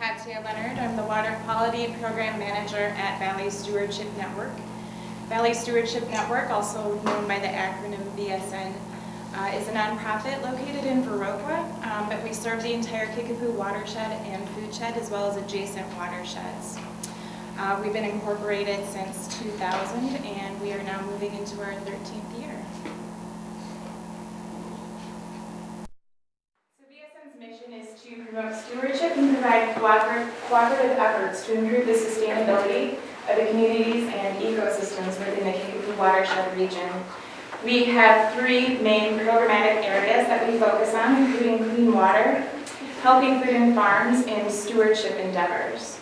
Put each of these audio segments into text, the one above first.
Katya Leonard. I'm the Water Quality Program Manager at Valley Stewardship Network. Valley Stewardship Network, also known by the acronym VSN, is a nonprofit located in Viroqua, but we serve the entire Kickapoo watershed and foodshed as well as adjacent watersheds. We've been incorporated since 2000 and we are now moving into our 13th year. Mission is to promote stewardship and provide cooperative efforts to improve the sustainability of the communities and ecosystems within the Kickapoo watershed region. We have three main programmatic areas that we focus on, including clean water, helping food and farms, and stewardship endeavors.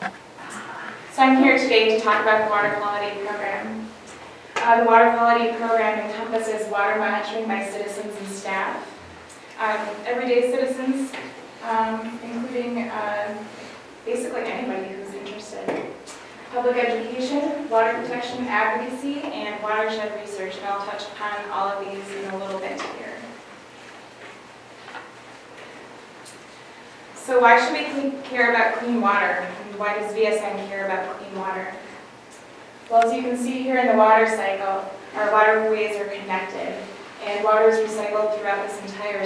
So I'm here today to talk about the water quality program. The water quality program encompasses water monitoring by citizens and staff. Everyday citizens, including basically anybody who's interested. Public education, water protection advocacy, and watershed research, and I'll touch upon all of these in a little bit here. So why should we care about clean water? And why does VSN care about clean water? Well, as you can see here in the water cycle, our waterways are connected. And water is recycled throughout this entire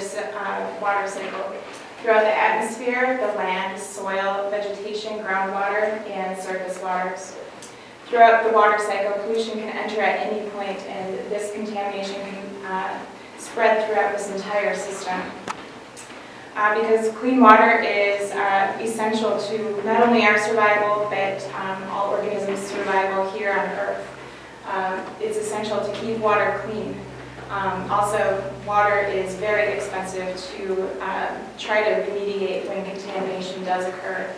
water cycle, throughout the atmosphere, the land, soil, vegetation, groundwater, and surface waters. Throughout the water cycle, pollution can enter at any point, and this contamination can spread throughout this entire system. Because clean water is essential to not only our survival, but all organisms' survival here on Earth. It's essential to keep water clean. Also, water is very expensive to try to remediate when contamination does occur.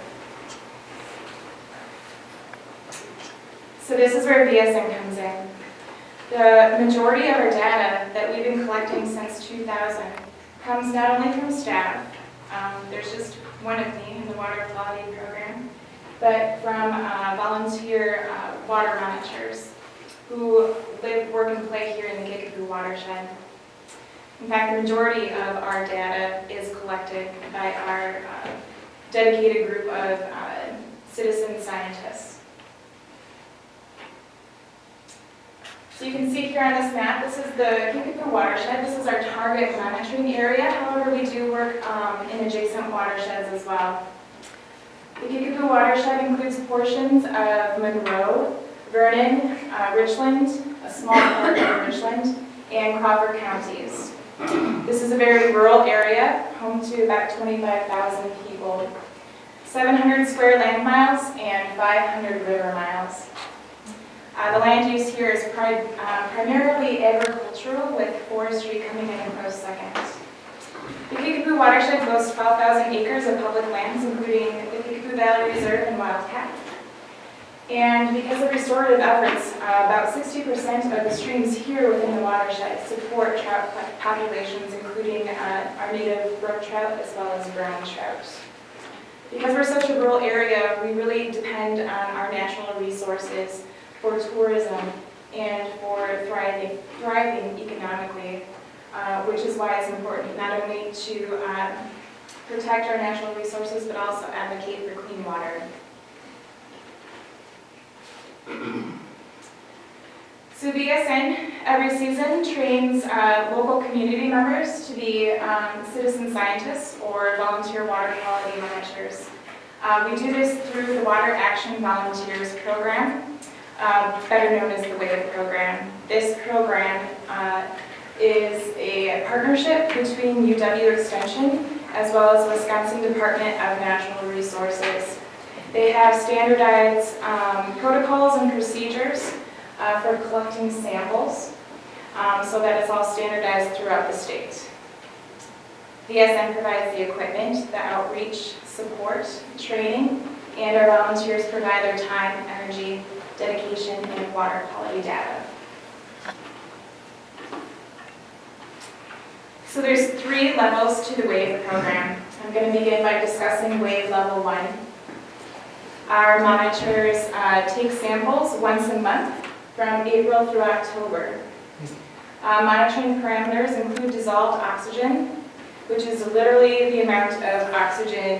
So this is where VSN comes in. The majority of our data that we've been collecting since 2000 comes not only from staff, there's just one of me in the water quality program, but from volunteer water monitors who live, work, and play here in the Kickapoo watershed. In fact, the majority of our data is collected by our dedicated group of citizen scientists. So you can see here on this map, this is the Kickapoo watershed. This is our target monitoring area. However, we do work in adjacent watersheds as well. The Kickapoo watershed includes portions of Monroe, Vernon, Richland, a small part of Richland, and Crawford counties. This is a very rural area, home to about 25,000 people, 700 square land miles, and 500 river miles. The land use here is primarily agricultural, with forestry coming in a close second. The Kickapoo watershed boasts 12,000 acres of public lands, including the Kickapoo Valley Reserve and Wildcat. And because of restorative efforts, about 60% of the streams here within the watershed support trout populations, including our native brook trout as well as brown trout. Because we're such a rural area, we really depend on our natural resources for tourism and for thriving economically, which is why it's important not only to protect our natural resources, but also advocate for clean water. So VSN every season trains local community members to be citizen scientists or volunteer water quality monitors. We do this through the Water Action Volunteers program, better known as the WAVE program. This program is a partnership between UW Extension as well as the Wisconsin Department of Natural Resources. They have standardized protocols and procedures for collecting samples so that it's all standardized throughout the state. VSN provides the equipment, the outreach, support, training, and our volunteers provide their time, energy, dedication, and water quality data. So there's 3 levels to the WAVE program. I'm going to begin by discussing WAVE Level 1. Our monitors take samples once a month from April through October. Monitoring parameters include dissolved oxygen, which is literally the amount of oxygen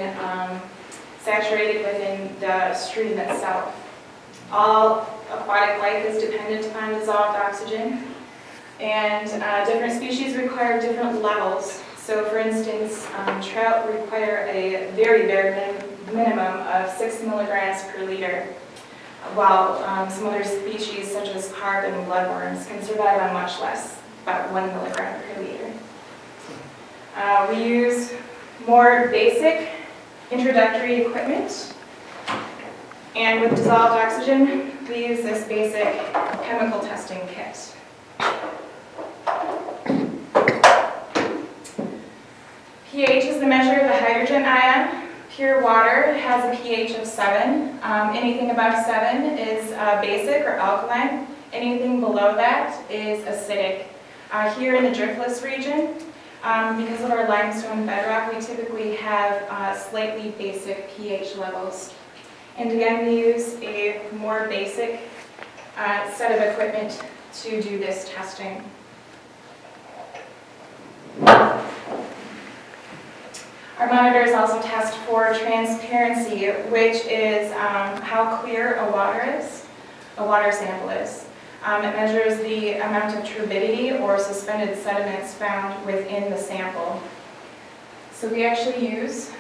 saturated within the stream itself. All aquatic life is dependent upon dissolved oxygen, and different species require different levels. So for instance, trout require a very bare minimum of 6 milligrams per liter, while some other species such as carp and bloodworms can survive on much less, about 1 milligram per liter. We use more basic introductory equipment, and with dissolved oxygen, we use this basic chemical testing kit. pH is the measure of the hydrogen ion. Pure water has a pH of 7. Anything above 7 is basic or alkaline. Anything below that is acidic. Here in the Driftless region, because of our limestone bedrock, we typically have slightly basic pH levels. And again, we use a more basic set of equipment to do this testing. Our monitors also test for transparency, which is how clear a water sample is. It measures the amount of turbidity or suspended sediments found within the sample. So we actually use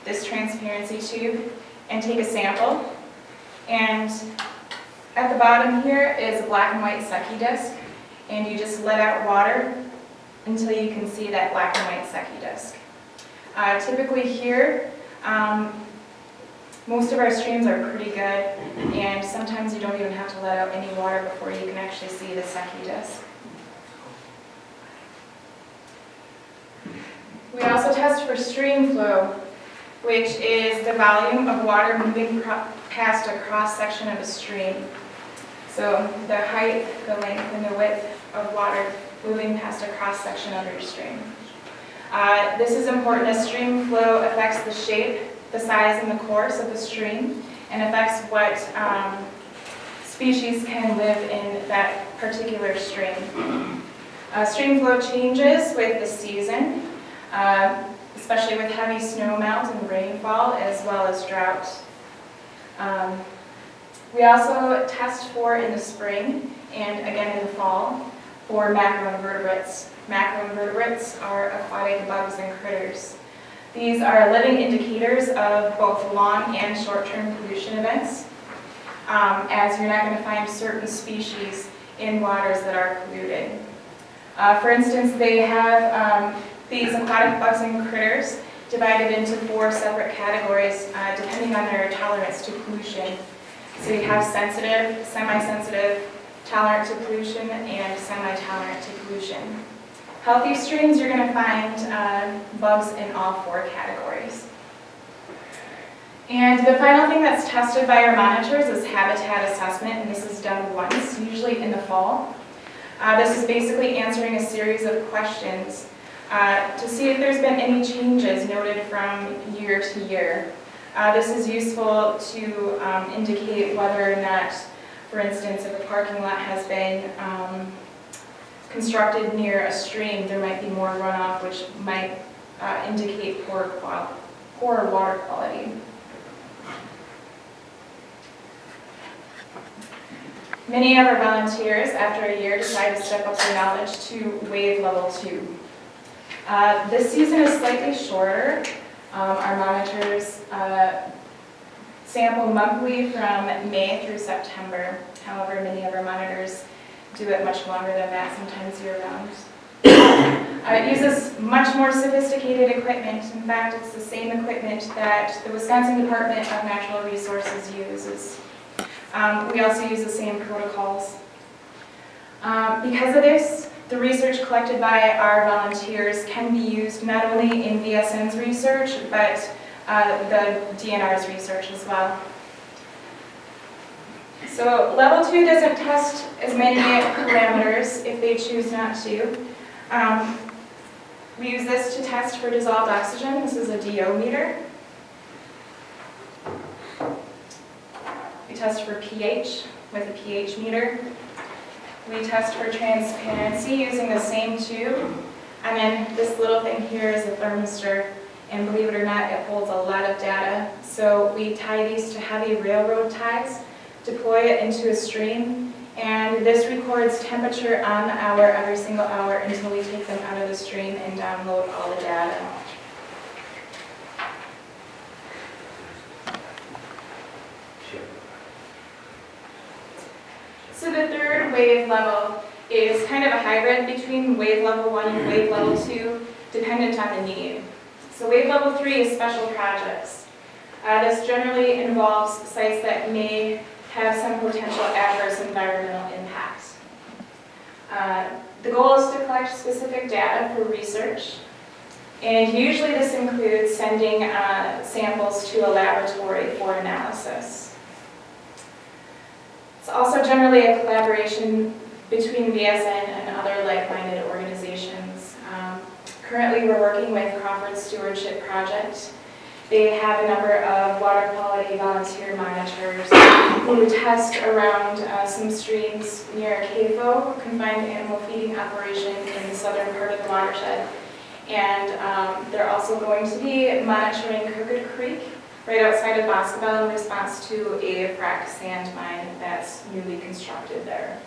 this transparency tube and take a sample. And at the bottom here is a black and white Secchi disc, and you just let out water until you can see that black and white Secchi disc. Typically here, most of our streams are pretty good, and sometimes you don't even have to let out any water before you can actually see the Secchi disc. We also test for stream flow, which is the volume of water moving past a cross-section of a stream. So the height, the length, and the width of water moving past a cross-section of your stream. This is important as stream flow affects the shape, the size, and the course of the stream, and affects what species can live in that particular stream. Stream flow changes with the season, especially with heavy snowmelt and rainfall, as well as drought. We also test for in the spring and again in the fall for macroinvertebrates. Macroinvertebrates are aquatic bugs and critters. These are living indicators of both long and short-term pollution events, as you're not going to find certain species in waters that are polluted. For instance, they have these aquatic bugs and critters divided into 4 separate categories depending on their tolerance to pollution. So you have sensitive, semi-sensitive, tolerant to pollution, and semi-tolerant to pollution. Healthy streams, you're going to find bugs in all 4 categories. And the final thing that's tested by our monitors is habitat assessment, and this is done once, usually in the fall. This is basically answering a series of questions to see if there's been any changes noted from year to year. This is useful to indicate whether or not, for instance, if a parking lot has been constructed near a stream, there might be more runoff, which might indicate poor water quality. Many of our volunteers, after a year, decide to step up their knowledge to wave level 2. This season is slightly shorter. Our monitors sample monthly from May through September. However, many of our monitors do it much longer than that, sometimes year-round. It uses much more sophisticated equipment. In fact, it's the same equipment that the Wisconsin Department of Natural Resources uses. We also use the same protocols. Because of this, the research collected by our volunteers can be used not only in VSN's research, but the DNR's research as well. So level 2 doesn't test as many parameters if they choose not to. We use this to test for dissolved oxygen. This is a DO meter. We test for pH with a pH meter. We test for transparency using the same tube. And then this little thing here is a thermistor, and believe it or not, it holds a lot of data. So we tie these to heavy railroad ties, deploy it into a stream, and this records temperature on the hour every single hour until we take them out of the stream and download all the data. So the third wave level is kind of a hybrid between wave level 1 and wave level 2, dependent on the need. So wave level 3 is special projects. This generally involves sites that may have some potential adverse environmental impacts. The goal is to collect specific data for research, and usually this includes sending samples to a laboratory for analysis. It's also generally a collaboration between VSN and other like-minded organizations. Currently we're working with Crawford's Stewardship project. They have a number of water quality volunteer monitors who test around some streams near CAFO, Confined Animal Feeding Operation in the southern part of the watershed. And they're also going to be monitoring Crooked Creek right outside of Boscobel in response to a fracked sand mine that's newly constructed there.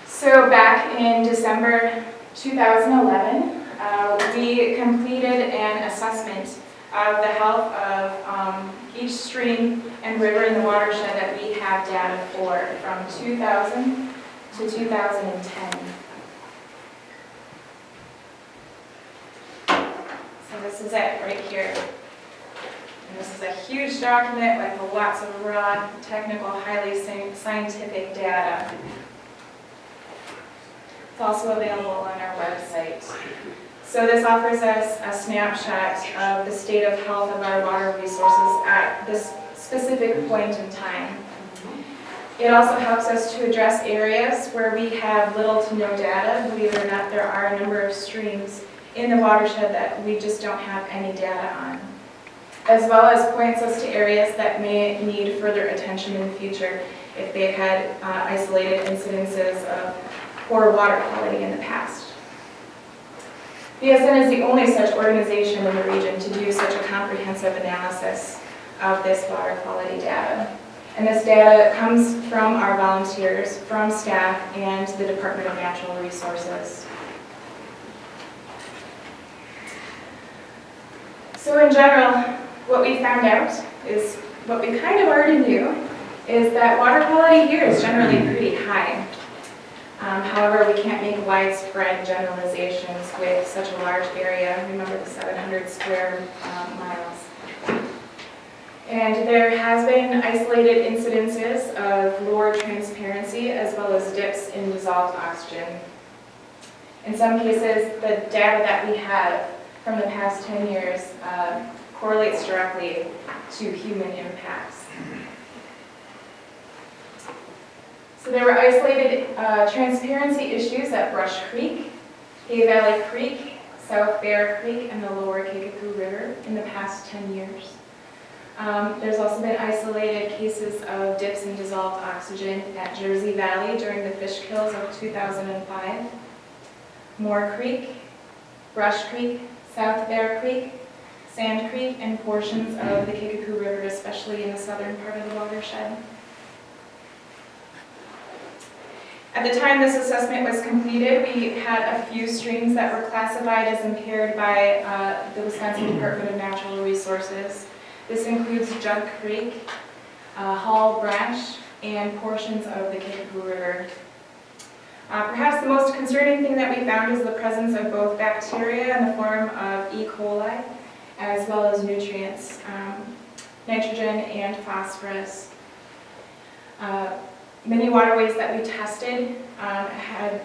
So back in December 2011, we completed an assessment of the health of each stream and river in the watershed that we have data for from 2000 to 2010. So this is it right here. And this is a huge document with lots of raw, technical, highly scientific data. It's also available on our website. So this offers us a snapshot of the state of health of our water resources at this specific point in time. It also helps us to address areas where we have little to no data. Believe it or not, there are a number of streams in the watershed that we just don't have any data on, as well as points us to areas that may need further attention in the future if they've had isolated incidences of poor water quality in the past. VSN is the only such organization in the region to do such a comprehensive analysis of this water quality data. And this data comes from our volunteers, from staff, and the Department of Natural Resources. So in general, what we found out is what we kind of already knew, is that water quality here is generally pretty high. However, we can't make widespread generalizations with such a large area. Remember the 700 square miles. And there has been isolated incidences of lower transparency as well as dips in dissolved oxygen. In some cases, the data that we have from the past 10 years correlates directly to human impacts. So there were isolated transparency issues at Brush Creek, Hay Valley Creek, South Bear Creek, and the Lower Kickapoo River in the past 10 years. There's also been isolated cases of dips in dissolved oxygen at Jersey Valley during the fish kills of 2005, Moore Creek, Brush Creek, South Bear Creek, Sand Creek, and portions of the Kickapoo River, especially in the southern part of the watershed. At the time this assessment was completed, we had a few streams that were classified as impaired by the Wisconsin Department of Natural Resources. This includes Jug Creek, Hall Branch, and portions of the Kickapoo River. Perhaps the most concerning thing that we found is the presence of both bacteria in the form of E. coli, as well as nutrients, nitrogen and phosphorus. Many waterways that we tested had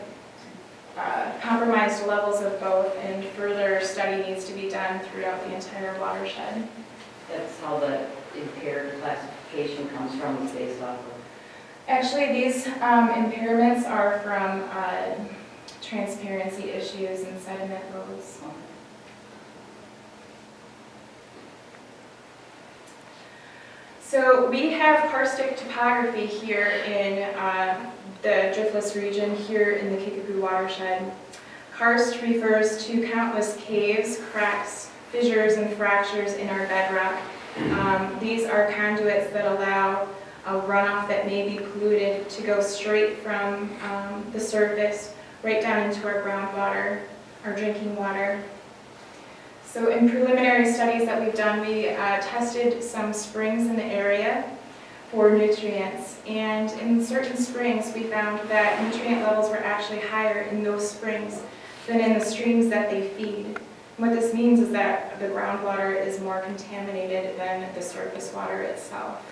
compromised levels of both, and further study needs to be done throughout the entire watershed. That's how the impaired classification comes from, it's based off of. Actually, these impairments are from transparency issues and sediment loads. So we have Karstic Topography here in the Driftless region here in the Kickapoo watershed. Karst refers to countless caves, cracks, fissures, and fractures in our bedrock. These are conduits that allow a runoff that may be polluted to go straight from the surface right down into our groundwater, our drinking water. So in preliminary studies that we've done, we tested some springs in the area for nutrients. And in certain springs, we found that nutrient levels were actually higher in those springs than in the streams that they feed. What this means is that the groundwater is more contaminated than the surface water itself.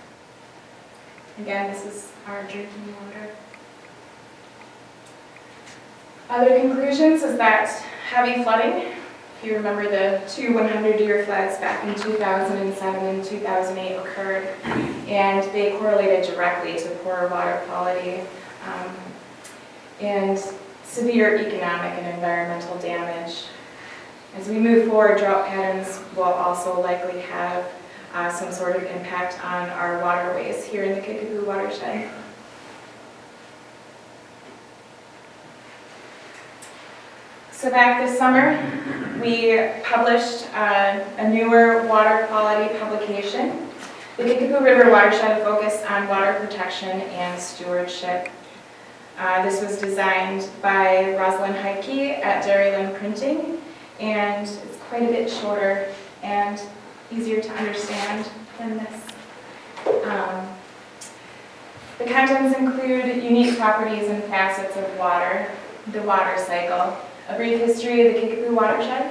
Again, this is our drinking water. Other conclusions is that heavy flooding, if you remember the two 100-year floods back in 2007 and 2008 occurred, and they correlated directly to poor water quality and severe economic and environmental damage. As we move forward, drought patterns will also likely have some sort of impact on our waterways here in the Kickapoo watershed. So back this summer, we published a newer water quality publication. The Kickapoo River watershed focused on water protection and stewardship. This was designed by Rosalind Heidke at Dairyland Printing, and it's quite a bit shorter and easier to understand than this. The contents include unique properties and facets of water, the water cycle, a brief history of the Kickapoo watershed,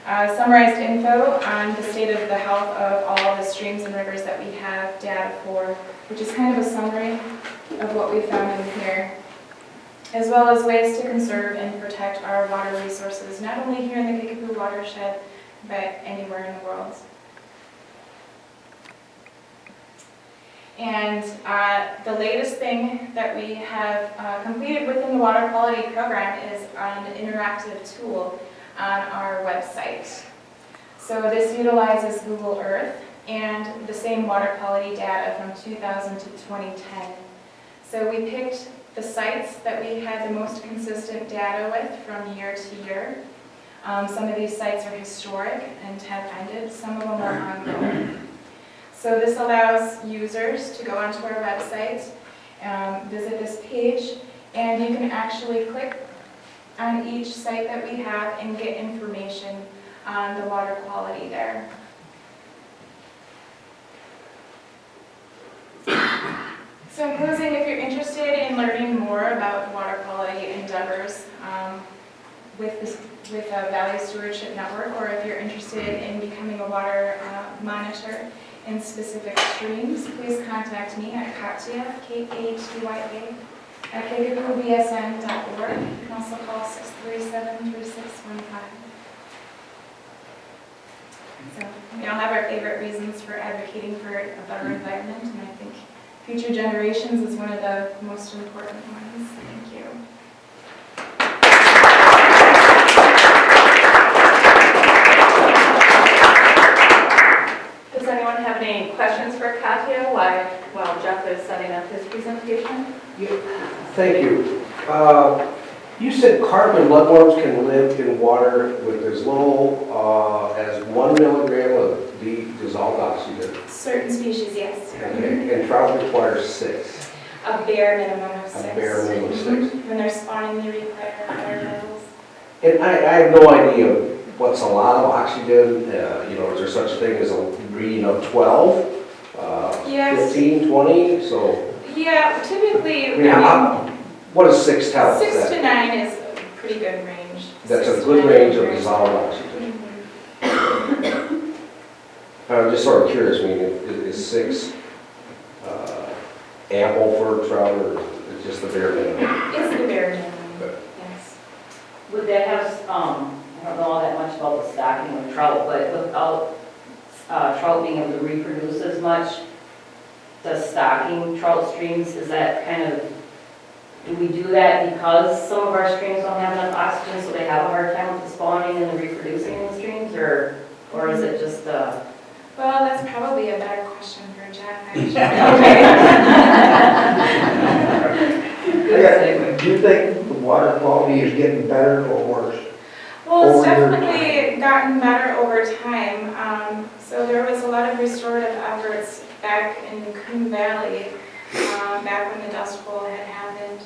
summarized info on the state of the health of all the streams and rivers that we have data for, which is kind of a summary of what we found in here, as well as ways to conserve and protect our water resources, not only here in the Kickapoo watershed, but anywhere in the world. And the latest thing that we have completed within the water quality program is an interactive tool on our website. So this utilizes Google Earth and the same water quality data from 2000 to 2010. So we picked the sites that we had the most consistent data with from year to year. Some of these sites are historic and have ended, some of them are ongoing. So this allows users to go onto our website, visit this page, and you can actually click on each site that we have and get information on the water quality there. So in closing, if you're interested in learning more about water quality endeavors with Valley Stewardship Network, or if you're interested in becoming a water monitor in specific streams, please contact me at Katya, Katya, at kickapoobsn.org. You can also call 637-3615. So we all have our favorite reasons for advocating for a better environment, and I think future generations is one of the most important ones. Thank you. Does anyone have any questions for Katya while Jeff is setting up his presentation? Yeah, thank you. You said carp and bloodworms can live in water with as little as 1 milligram of dissolved oxygen. Certain species, yes. Okay. And trout requires 6. A bare minimum of 6. A bare minimum of 6. When they're spawning, they require higher levels. And I have no idea what's a lot of oxygen. Is there such a thing as a reading of 12? Yes. 15, 20? So. Yeah, typically. What does 6 tell us? 6 to 9 is a pretty good range. That's a good range of dissolved oxygen. I'm just sort of curious, is 6 ample for trout, or is just the bare minimum? It's the bare minimum, yes. Would that have, I don't know all that much about the stocking of trout, but without trout being able to reproduce as much, does stocking trout streams, is that kind of, do we do that because some of our streams don't have enough oxygen, so they have a hard time with the spawning and the reproducing in the streams, or is it just Well, that's probably a better question for Jeff. Do you think the water quality is getting better or worse? Well, it's Over your definitely gotten better over time. So there was a lot of restorative efforts back in Coon Valley, back when the Dust Bowl had happened.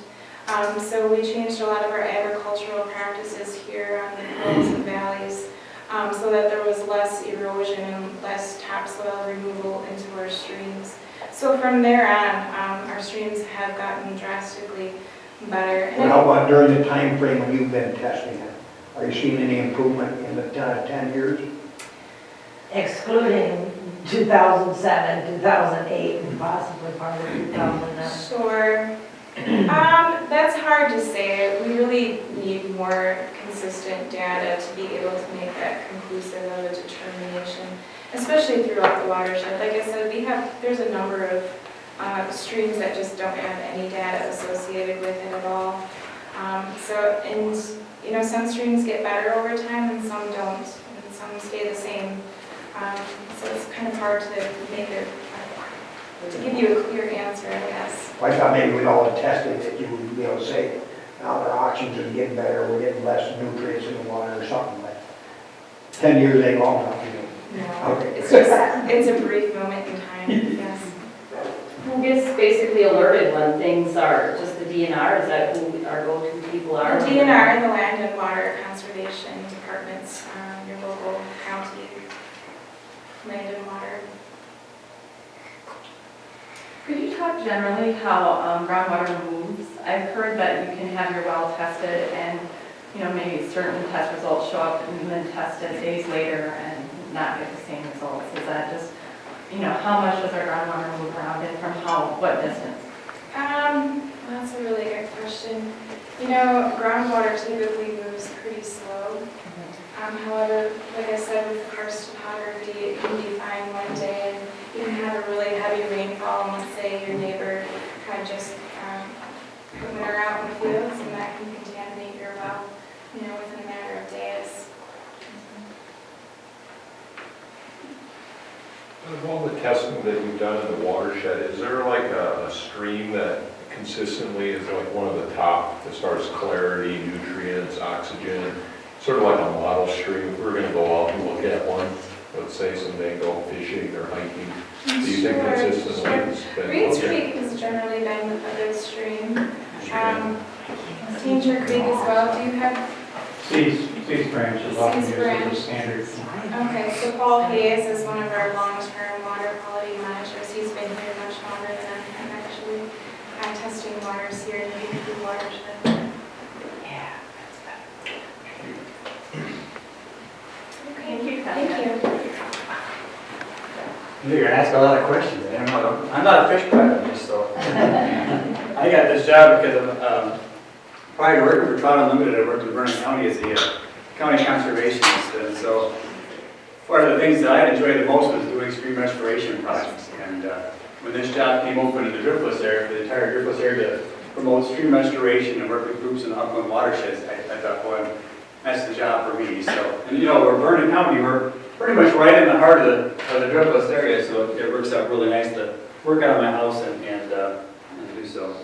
So we changed a lot of our agricultural practices here on the hills and valleys, so that there was less erosion and less topsoil removal into our streams. So from there on, our streams have gotten drastically better. Well, how about during the time frame when you've been testing it? Are you seeing any improvement in the 10 years? Excluding 2007, 2008, and possibly part of 2009. Sure. That's hard to say. We really need more consistent data to be able to make that conclusive of a determination, especially throughout the watershed. Like I said, there's a number of streams that just don't have any data associated with it at all. Some streams get better over time and some don't, and some stay the same. So it's kind of hard to give you a clear answer, I guess. I thought maybe with all the testing that you would be able to say, now our auctions are getting better, we're getting less nutrients in the water or something, but 10 years ain't long enough, you know. No, Okay. it's a brief moment in time, yes. Who gets basically alerted when things are, just the DNR, is that who our go-to people are? The DNR and the Land and Water Conservation Departments, your local county, Land and Water. Could you talk generally how groundwater moves? I've heard that you can have your well tested and, maybe certain test results show up and then tested days later and not get the same results. Is that just, how much does our groundwater move around and from what distance? That's a really good question. Groundwater typically moves pretty slow. However, like I said, with the Karstic Topography, it can be fine one day and you can have a really heavy rainfall and let's say your neighbor kind of just put manure out in the fields and that can contaminate your well, within a matter of days. Of all the testing that you've done in the watershed, is there like a stream that consistently is like one of the top as far as clarity, nutrients, oxygen, sort of like a model stream? If we're going to go out and look at one, let's say someday go fishing or hiking, do you think consistently it's been Reed's okay? Creek has generally been a good stream. Danger Creek as well. Do you have? Cease branch is often used as a standard. Okay, so Paul Hayes is one of our long-term water quality monitors. He's been here much longer than I have actually. Testing waters here in the Untitled watershed. Yeah. Thank you, Thank you. You're gonna ask a lot of questions. I'm not a fish biologist, so. I got this job because of, prior to working for Trout Unlimited, I worked in Vernon County as a county conservationist. And so part of the things that I enjoyed the most was doing stream restoration projects. And when this job came open in the Driftless area, the entire Driftless area to promote stream restoration and work with groups in the upland watersheds, I thought, boy, that's the job for me. So, and we're Vernon County, we're pretty much right in the heart of the Driftless area, so it works out really nice to work out of my house and do so.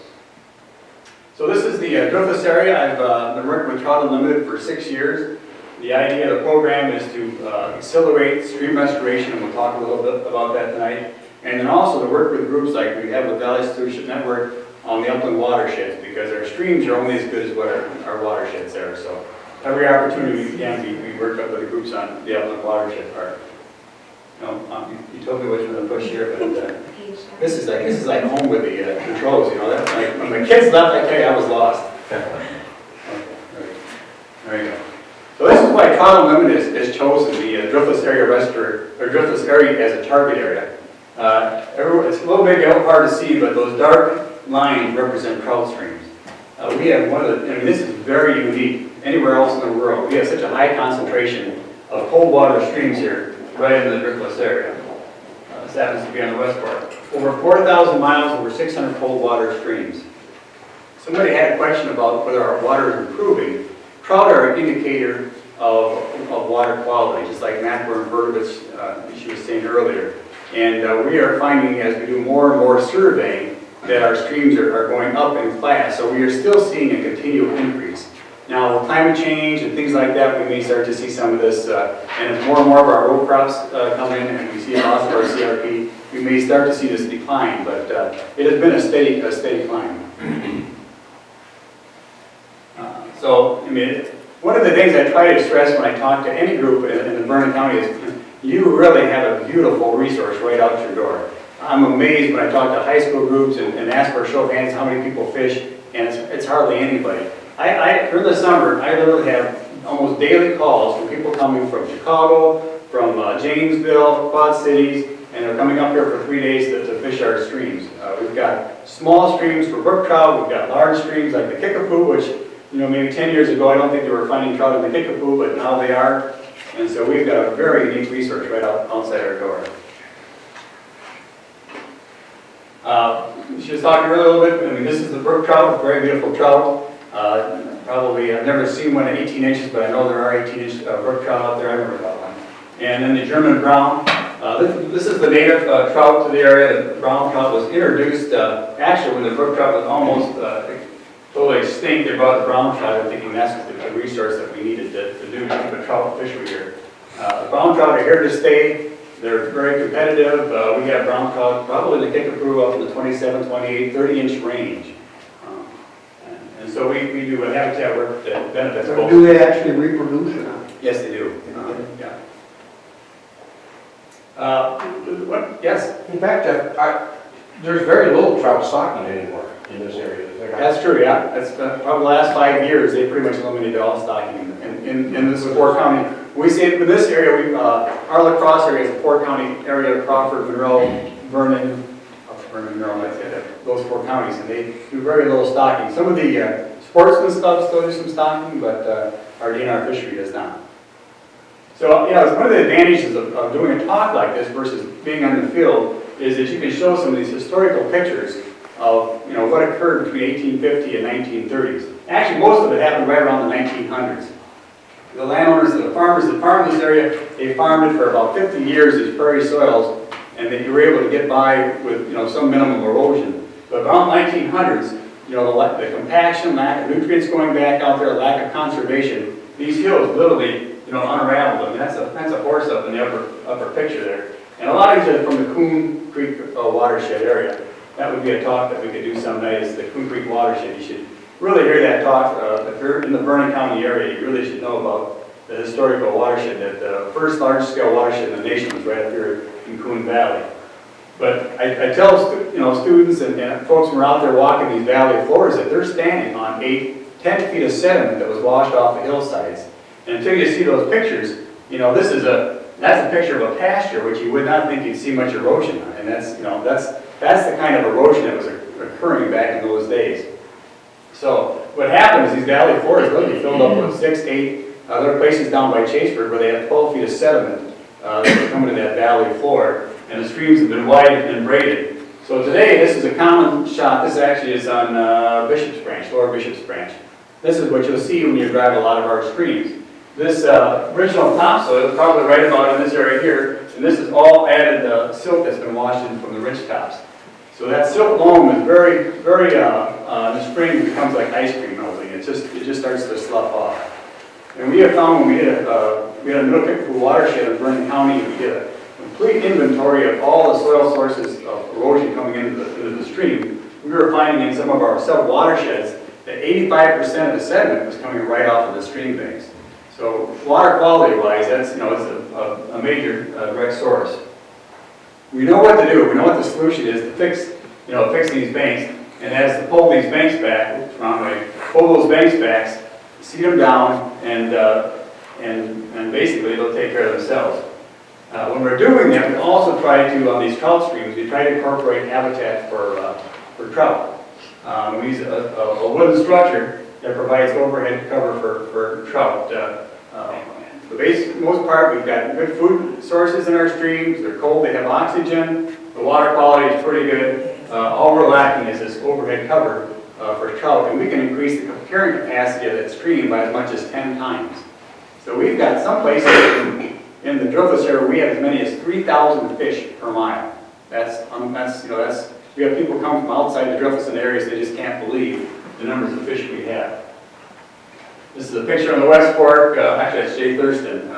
So this is the Driftless area. I've been working with Trout Unlimited for 6 years. The idea of the program is to accelerate stream restoration, and we'll talk a little bit about that tonight. And then also to work with groups like we have with Valley Stewardship Network on the upland watersheds, because our streams are only as good as what our watersheds are. So every opportunity we can, we work up with the groups on the upland watershed part. You told me which one to push here, but this is like home with the controls. That's like when the kids left, I tell you, I was lost. Okay, there you go. So this is why Trout Unlimited has chosen the Driftless area as a target area. It's a little bit hard to see, but those dark lines represent trout streams. We have one of the, this is very unique. Anywhere else in the world, we have such a high concentration of cold water streams here, right in the Driftless area. This happens to be on the west part. Over 4,000 miles, over 600 cold water streams. Somebody had a question about whether our water is improving. Trout are an indicator of water quality, just like macro invertebrates, she was saying earlier. And we are finding as we do more and more surveying that our streams are going up in class. So we are still seeing a continual increase. Now, with climate change and things like that, we may start to see some of this, and as more and more of our row crops come in and we see a loss of our CRP, we may start to see this decline, but it has been a steady climb. So, I mean, one of the things I try to stress when I talk to any group in Vernon County is you really have a beautiful resource right out your door. I'm amazed when I talk to high school groups and ask for a show of hands how many people fish, and it's hardly anybody. During the summer, I literally have almost daily calls from people coming from Chicago, from Janesville, Quad Cities, and they're coming up here for 3 days to fish our streams. We've got small streams for brook trout, we've got large streams like the Kickapoo, which, you know, maybe 10 years ago I don't think they were finding trout in the Kickapoo, but now they are. And so we've got a very unique resource right outside our door. She was talking earlier a little bit. I mean, this is the brook trout, very beautiful trout. Probably, I've never seen one at 18 inches, but I know there are 18-inch brook trout out there. I've never caught one. And then the German brown. This is the native trout to the area. The brown trout was introduced, actually, when the brook trout was almost totally extinct. They brought the brown trout, I'm thinking that's the resource that we needed to do to keep a trout fishery here. The brown trout are here to stay. They're very competitive. We have brown trout probably in the Kickapoo up in the 27, 28, 30-inch range. And so we do a habitat work that benefits both. Do they actually reproduce or not? Yes, they do. Yes? In fact, there's very little trout stocking anymore in this area. That's true, yeah. That's probably the last 5 years, they pretty much eliminated all stocking in this 4-county. We say in this area, our La Crosse area is a 4-county area, Crawford, Monroe, Vernon, Monroe, those 4 counties, and they do very little stocking. Some of the sportsman stuff still do some stocking, but our DNR fishery does not. So, yeah, one of the advantages of doing a talk like this versus being on the field is that you can show some of these historical pictures of, you know, what occurred between 1850 and 1930s. Actually, most of it happened right around the 1900s. The landowners and the farmers that farmed this area, they farmed it for about 50 years, these prairie soils, and then you were able to get by with, you know, some minimum erosion. But around 1900s, you know, the compaction, lack of nutrients going back out there, lack of conservation, these hills literally, you know, unraveled. I mean, that's a horse up in the upper picture there. And a lot of these are from the Coon Creek watershed area. That would be a talk that we could do some night, is the Coon Creek watershed. You should really hear that talk. If you're in the Vernon County area, you really should know about the historical watershed. That the first large-scale watershed in the nation was right up here in Coon Valley. But I tell students and folks who are out there walking these valley floors that they're standing on 10 feet of sediment that was washed off the hillsides. And until you see those pictures, you know, that's a picture of a pasture which you would not think you'd see much erosion on. And that's the kind of erosion that was occurring back in those days. So what happened is these valley floors really filled up with 6, 8. There are places down by Chaseburg where they have 12 feet of sediment that come into that valley floor, and the streams have been widened and braided. So today, this is a common shot. This actually is on Bishop's Branch, Lower Bishop's Branch. This is what you'll see when you drive a lot of our streams. This original topsoil is probably right about in this area here, and this is all added silt that's been washed in from the ridge tops. So that silt loam is very, very, in the spring it becomes like ice cream melting. It just starts to slough off. And we have found when we had a Middle Kickapoo watershed in Vernon County, we did a complete inventory of all the soil sources of erosion coming into the stream. We were finding in some of our sub-watersheds that 85% of the sediment was coming right off of the stream banks. So water quality-wise, that's, you know, it's a major direct source. We know what to do. We know what the solution is to fix these banks, and that's to pull these banks back, pull those banks back, seed them down, and basically they'll take care of themselves. When we're doing that, we also try to, on these trout streams, we try to incorporate habitat for trout. We use a wooden structure that provides overhead cover for trout. For the most part, we've got good food sources in our streams. They're cold, they have oxygen. The water quality is pretty good. All we're lacking is this overhead cover for trout, and we can increase the carrying capacity of that stream by as much as 10 times. So we've got some places in the driftless area, we have as many as 3,000 fish per mile. We have people come from outside the driftless areas, they just can't believe the numbers of fish we have. This is a picture on the West Fork, actually it's Jay Thurston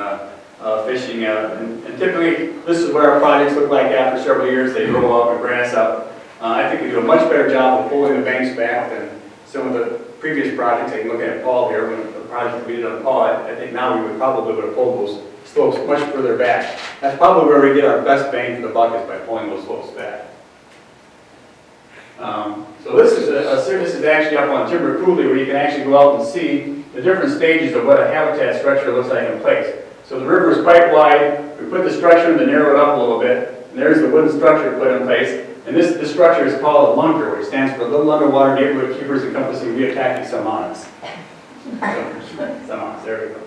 fishing, and typically this is what our projects look like after several years. They grow up and grass up. I think we do a much better job of pulling the banks back than some of the previous projects. I can look at Paul here, when the project we did on Paul, I think now we would probably would have pulled those slopes much further back. That's probably where we get our best bang for the buck, is by pulling those slopes back. So this is actually up on Timber Coulee, where you can actually go out and see the different stages of what a habitat structure looks like in place. So the river is quite wide. We put the structure in to narrow it up a little bit. And there's the wooden structure put in place. And this structure is called a lunker, which stands for Little Underwater Neighborhood Keepers Encompassing Reattacking Samonas. Samonas, there we go.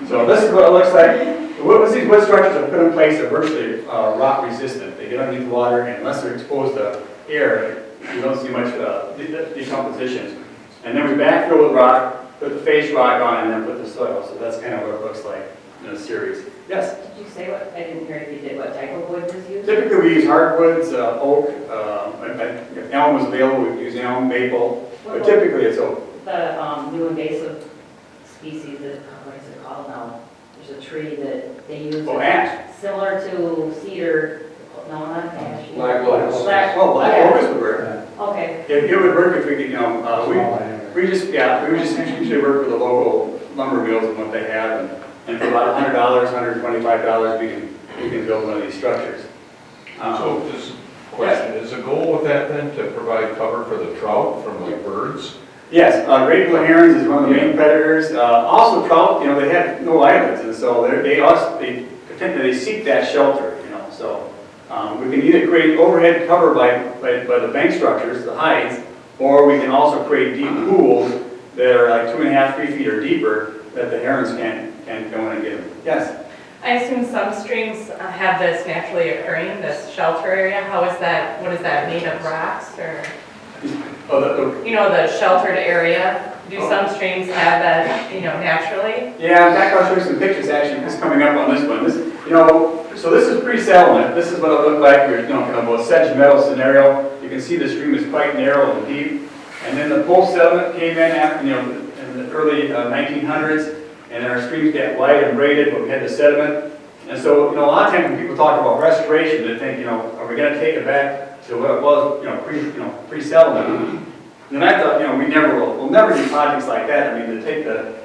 So this is what it looks like. These wood structures are put in place are virtually rock resistant. They get underneath the water, and unless they're exposed to air, you don't see much decomposition. And then we backfill with rock, put the face rock on, and then put the soil. So that's kind of what it looks like in a series. Yes? Did you say what, I didn't hear if you did, what type of wood was used? Typically we use hardwoods, oak, if elm was available, we use elm, maple, but typically it's oak. The new invasive species, what is it called now? There's a tree that they use. Oh, ash. Similar to cedar, no, not ash. Black oak. Black Black oak would work. Okay. It would work if we could, we just usually work with the local lumber mills and what they have, and for about $100, $125, we can build one of these structures. So this question, is the goal with that then to provide cover for the trout from like birds? Yes, great blue herons is one of the main predators. Also trout, they have no islands, and so they seek that shelter, so we can either create overhead cover by the bank structures, the hides, or we can also create deep pools that are like 2.5, 3 feet or deeper that the herons can't go in and get them. Yes? I assume some streams have this naturally occurring, this shelter area. How is that, what is that, made of rocks or? Oh, the sheltered area, do some streams have that, naturally? Yeah, in fact, I'll show you some pictures actually, just coming up on this one. So this is pre-settlement. This is what it looked like. We're, kind of a sedge meadow scenario. You can see the stream is quite narrow and deep. And then the post-settlement came in after, in the early 1900s, and our streams got wide and braided, but we had the sediment. And so, a lot of times when people talk about restoration, they think, are we going to take it back to what it was, pre-settlement? And I thought, we'll never do projects like that. I mean, to take a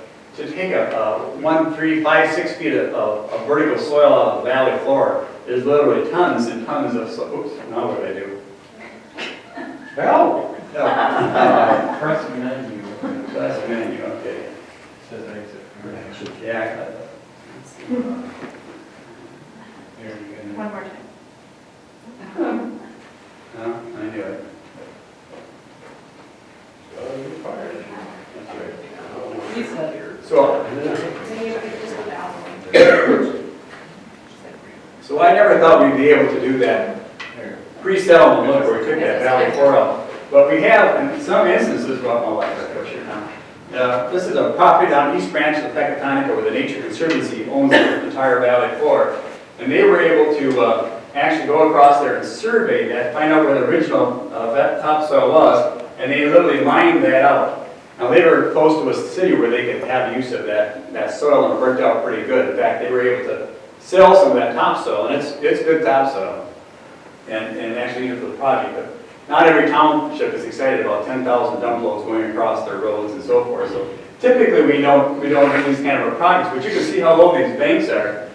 1, 3, 5, 6 feet of vertical soil out of the valley floor is literally tons and tons of soil. Oops, now what did I do? Well, Press menu. That's the menu, okay. Says exit. Yeah. There you go. One more time. No, I knew it. You said. So I never thought we'd be able to do that pre-settlement look where we took that valley floor out. But we have, in some instances, well, my wife is here now. This is a property down East Branch of Pecatonica where the Nature Conservancy owns the entire valley floor. And they were able to actually go across there and survey that, find out where the original topsoil was, and they literally mined that out. Now they were close to a city where they could have use of that soil, and it worked out pretty good. In fact, they were able to sell some of that topsoil, and it's good topsoil, and actually use it for the project. But not every township is excited about 10,000 dump loads going across their roads and so forth. So typically we don't do these kind of projects, but you can see how low these banks are,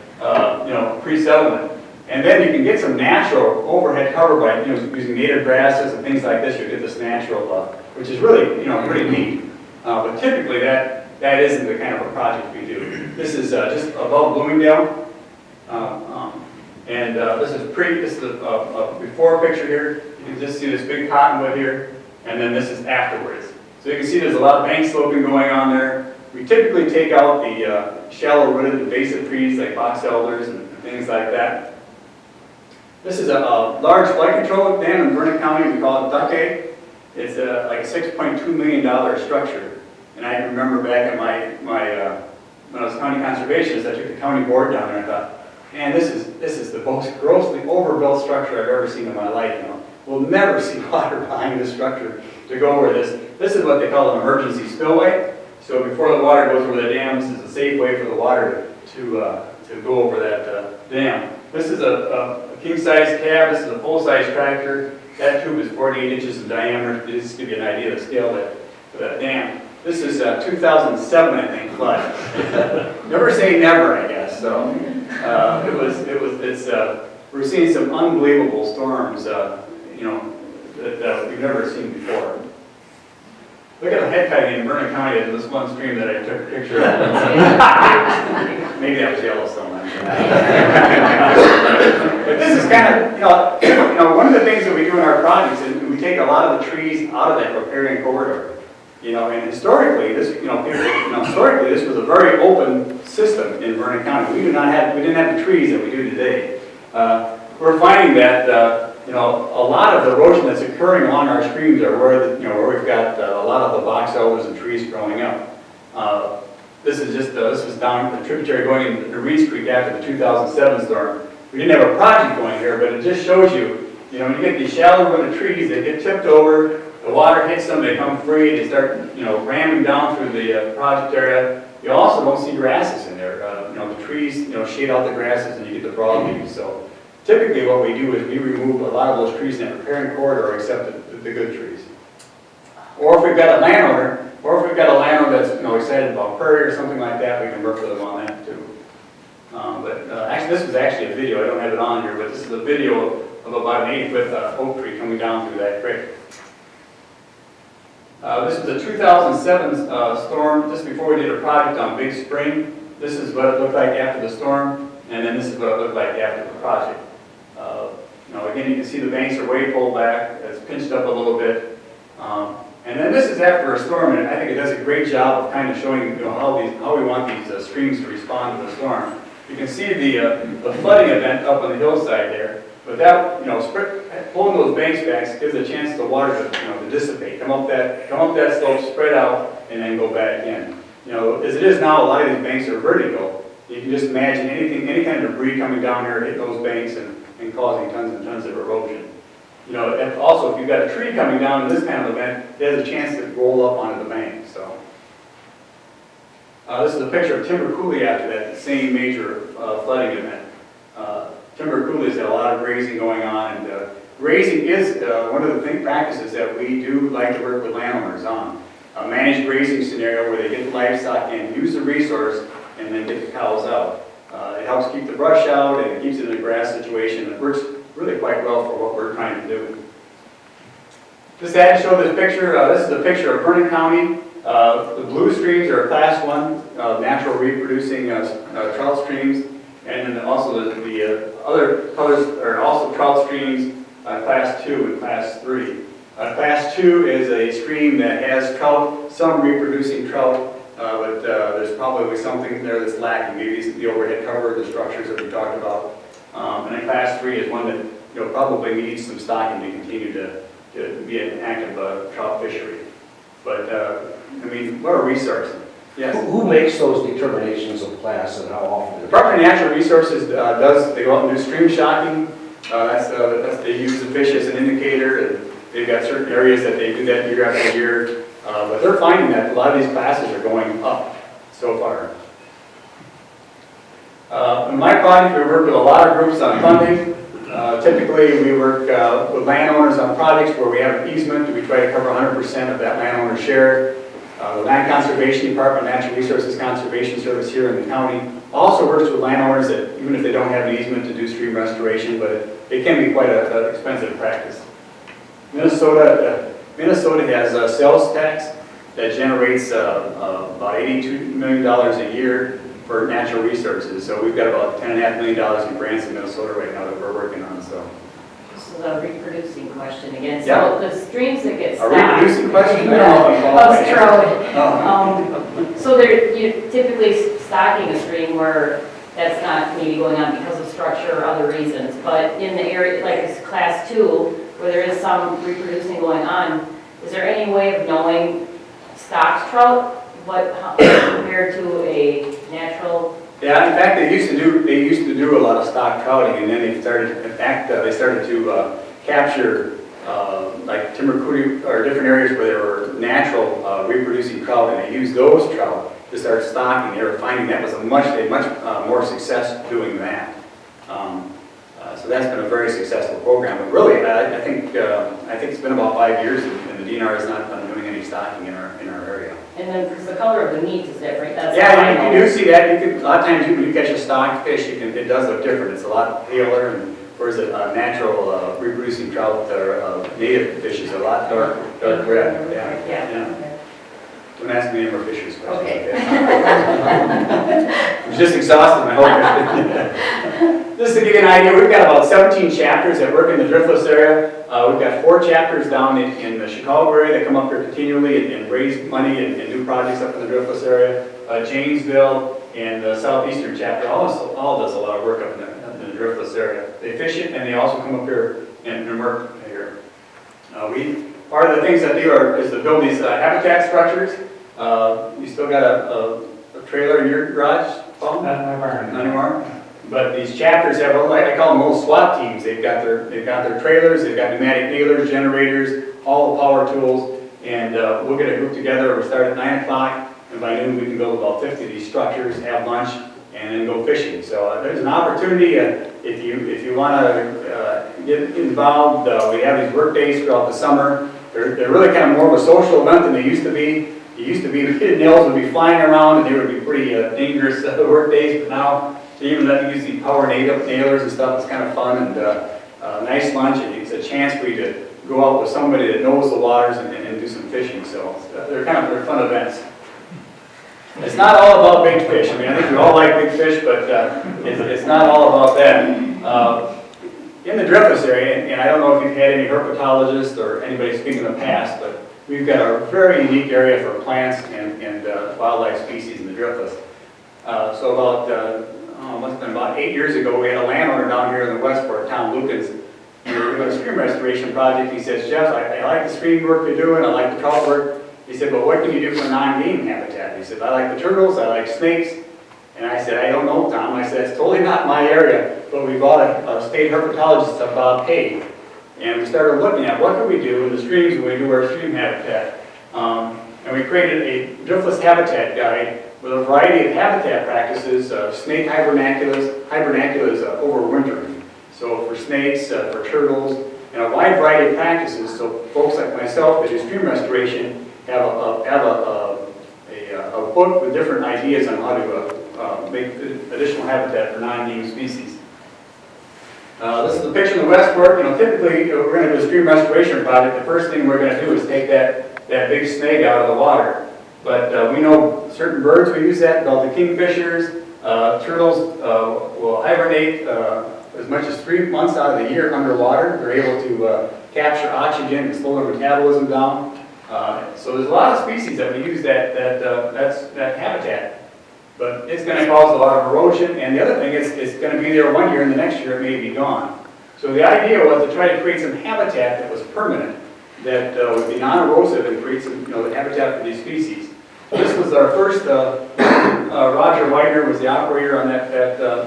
pre-settlement. And then you can get some natural overhead cover by using native grasses and things like this. You get this natural, which is really pretty neat. But typically that isn't the kind of a project we do. This is just above Bloomingdale, and this is a before picture here. You can just see this big cottonwood here, and then this is afterwards. So you can see there's a lot of bank sloping going on there. We typically take out the shallow rooted invasive trees like box elders and things like that. This is a large flood control dam in Vernon County. We call it Duck Egg. It's like a $6.2 million structure. And I remember back at when I was county conservationist, I took the county board down there and I thought, And this is the most grossly overbuilt structure I've ever seen in my life, you know. We'll never see water behind this structure to go over this. This is what they call an emergency spillway. So before the water goes over the dam, this is a safe way for the water to go over that dam. This is a king-size cab. This is a full-size tractor. That tube is 48 inches in diameter. Just to give you an idea of the scale of that dam. This is 2007, I think, flood. Never say never, I guess. So we're seeing some unbelievable storms, you know, that we've never seen before. Look at the head cutting in Vernon County in this one stream that I took a picture of. Maybe that was Yellowstone. I'm sure. But this is kind of, you know, one of the things that we do in our projects is we take a lot of the trees out of that riparian corridor. You know, and historically, this, historically, this was a very open system in Vernon County. We didn't have the trees that we do today. We're finding that, you know, a lot of the erosion that's occurring along our streams are where, where we've got a lot of the box elders and trees growing up. This is just, this was down the tributary going into Reeds Creek after the 2007 storm. We didn't have a project going here, but it just shows you, you know, when you get these shallow rooted trees, they get tipped over. The water hits them, they come free, they start, you know, ramming down through the project area. You also don't see grasses in there. You know, the trees, you know, shade out the grasses and you get the broadleaves. So typically what we do is we remove a lot of those trees in that riparian corridor except the good trees. Or if we've got a landowner, that's, you know, excited about prairie or something like that, we can work with them on that too. Actually, this was actually a video. I don't have it on here, but this is a video of about an 8-foot oak tree coming down through that creek. This is a 2007 storm, just before we did a project on Big Spring. This is what it looked like after the storm, and then this is what it looked like after the project. You know, again, you can see the banks are way pulled back. It's pinched up a little bit. And then this is after a storm, and I think it does a great job of kind of showing, you know, how we want these streams to respond to the storm. You can see the flooding event up on the hillside there. But that, you know, pulling those banks back gives a chance for the water to, you know, to dissipate, come up that slope, spread out, and then go back in. You know, as it is now, a lot of these banks are vertical. You can just imagine any kind of debris coming down here, hitting those banks and causing tons and tons of erosion. You know, and also if you've got a tree coming down in this kind of event, it has a chance to roll up onto the bank. So this is a picture of Timber Coulee after that same major flooding event. Timber Coulee's got a lot of grazing going on, and grazing is one of the practices that we do like to work with landowners on. A managed grazing scenario where they get the livestock in, use the resource, and then get the cows out. It helps keep the brush out, and it keeps it in a grass situation. It works really quite well for what we're trying to do. Just had to show this picture. This is a picture of Vernon County. The blue streams are Class 1 natural reproducing trout streams. And then also the other colors are also trout streams, Class 2 and Class 3. Class 2 is a stream that has trout, some reproducing trout, but there's probably something there that's lacking. Maybe it's the overhead cover, the structures that we talked about. And then Class 3 is one that, you know, probably needs some stocking to continue to be an active trout fishery. But I mean, what a resource. Yes. Who makes those determinations of class and how often? The Department of Natural Resources they go out and do stream shocking. They use the fish as an indicator, and they've got certain areas that they do that year after year. But they're finding that a lot of these classes are going up so far. In my project, we work with a lot of groups on funding. Typically, we work with landowners on projects where we have an easement. We try to cover 100% of that landowner's share. The Land Conservation Department, Natural Resources Conservation Service here in the county, also works with landowners that, even if they don't have an easement, to do stream restoration, but it can be quite an expensive practice. Minnesota has a sales tax that generates about $82 million a year for natural resources. So we've got about $10.5 million in grants in Minnesota right now that we're working on. So. This is a reproducing question again. Yeah. So the streams that get A stocked. reproducing question? I don't know if So you're typically stocking a stream where that's not maybe going on because of structure or other reasons. But in the area, like it's Class 2, where there is some reproducing going on, is there any way of knowing stocked trout, compared to a natural Yeah, in fact, they used to do a lot of stock trouting, and then they started to capture like Timbercooty or different areas where there were natural reproducing trout, and they used those trout to start stocking. They were finding that was a much more success doing that. So that's been a very successful program. But really, I think it's been about 5 years, and the DNR has not been doing any stocking in our area. And then, because the color of the meat is different, that's. Yeah, you do see that. You can, a lot of times when you catch a stock fish, it does look different. It's a lot paler, and whereas a natural reproducing trout or native fish is a lot dark red. Yeah. Don't ask me any more fisheries questions. Okay. I'm just exhausted, my whole Just to give you an idea, we've got about 17 chapters that work in the Driftless area. We've got 4 chapters down in the Chicago area that come up here continually and raise money and do projects up in the Driftless area. Janesville and the Southeastern chapter all does a lot of work up in the Driftless area. They fish it, and they also come up here and work here. Part of the things that they do is to build these habitat structures. You still got a trailer in your garage, Paul? Not anymore. But these chapters have, I call them little SWAT teams. They've got their trailers, they've got pneumatic nailers, generators, all the power tools, and we'll get a group together. We'll start at 9 o'clock, and by noon we can build about 50 of these structures, have lunch, and then go fishing. So there's an opportunity if you want to get involved. We have these work days throughout the summer. They're really kind of more of a social event than they used to be. It used to be the kid nails would be flying around, and they would be pretty dangerous work days, but now they even let me use the power nailers and stuff. It's kind of fun, and nice lunch, and it's a chance for you to go out with somebody that knows the waters and do some fishing. So they're fun events. It's not all about big fish. I mean, I think we all like big fish, but it's not all about that. In the Driftless area, and I don't know if you've had any herpetologists or anybody speak in the past, but we've got a very unique area for plants and wildlife species in the Driftless. So must have been about 8 years ago, we had a landowner down here in the Westport, Tom Lucas. We were doing a stream restoration project. He says, Jeff, I like the stream work you're doing, I like the trout work. He said, but what can you do for non-game habitat? He said, I like the turtles, I like snakes. And I said, I don't know, Tom. I said, it's totally not my area, but we bought a state herpetologist, Bob Hay, and we started looking at what can we do in the streams when we do our stream habitat. And we created a Driftless habitat guide with a variety of habitat practices, snake hibernaculus overwintering. So for snakes, for turtles, and a wide variety of practices. So folks like myself that do stream restoration have a book with different ideas on how to make additional habitat for non-game species. This is a picture of the Westport. Typically we're going to do a stream restoration project. The first thing we're going to do is take that big snake out of the water. But we know certain birds will use that, called the kingfishers. Turtles will hibernate as much as 3 months out of the year underwater. They're able to capture oxygen and slow their metabolism down. So there's a lot of species that we use that habitat. But it's going to cause a lot of erosion, and the other thing is it's going to be there 1 year, and the next year it may be gone. So the idea was to try to create some habitat that was permanent, that would be non-erosive and create some, the habitat for these species. This was our first. Roger Widener was the operator on that